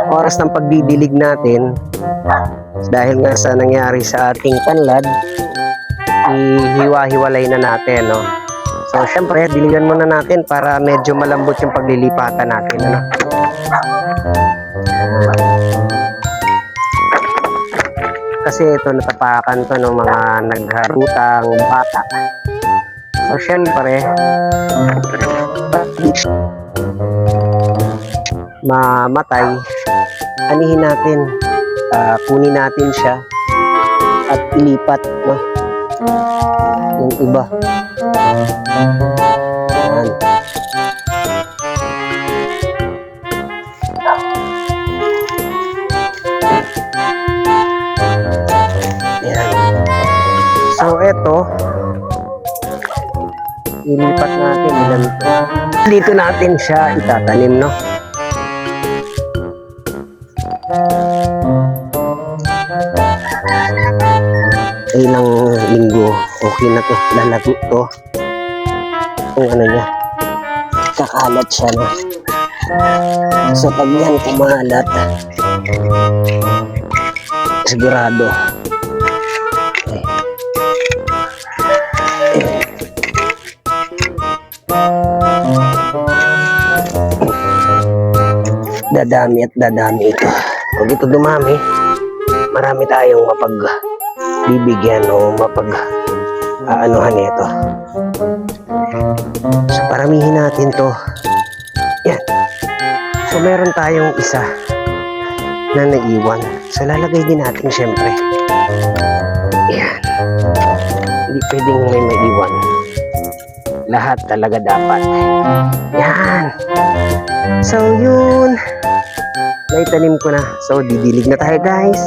oras ng pagdidilig natin, dahil nga sa nangyari sa ating tanlad, ihiwa-hiwalay na natin, no? So, syempre, diligan muna natin para medyo malambot yung paglilipatan natin, ano? Kasi ito, natapakan to ng mga nagharutang bata. So, syempre, mamatay, anihin natin, kunin natin siya at ilipat, no? Yung iba. Yan. Yan. So, eto, ilipat natin ilan to. Dito natin siya itatanim, no? Ilang linggo, okay na to, lalago to. Kung ano niya, kakalat siya, no? So, pag yan kumalat, sigurado. Okay. Dadami at dadami ito. Pag ito dumami, marami tayong mapagbibigyan o mapag-aanuhan nito. So, paramihin natin to. Yan. So, meron tayong isa na naiwan. So, lalagay din natin syempre. Yan. Hindi pwedeng may maiwan. Lahat talaga dapat. Yan. So, yun. Naitanim ko na. So, didilig na tayo, guys.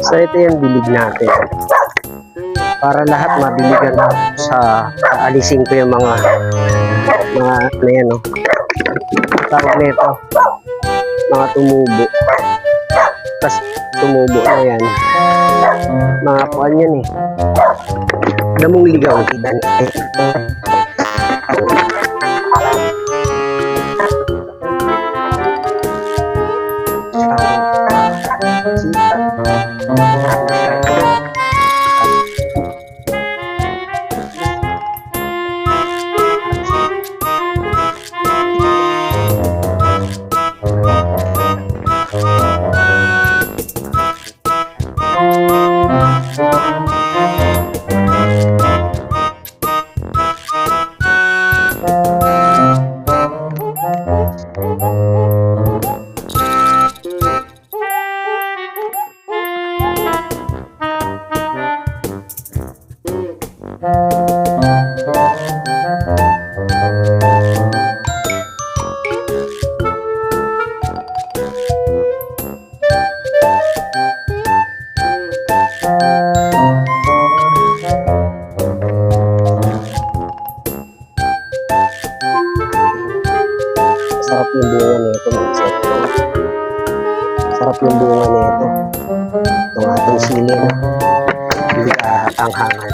So, ito yung dilig natin. Para lahat madiligan sa alisin ko yung mga ano yan, no? Tawag na ito. Mga tumubo. Tapos, tumubo na yan. Mga puan yan, eh. Damong ligaw, kidan. Sarap yung bunga nito, mga sekto. Sarap yung bunga nito. Itong atong sili, no? Hindi ang hangal.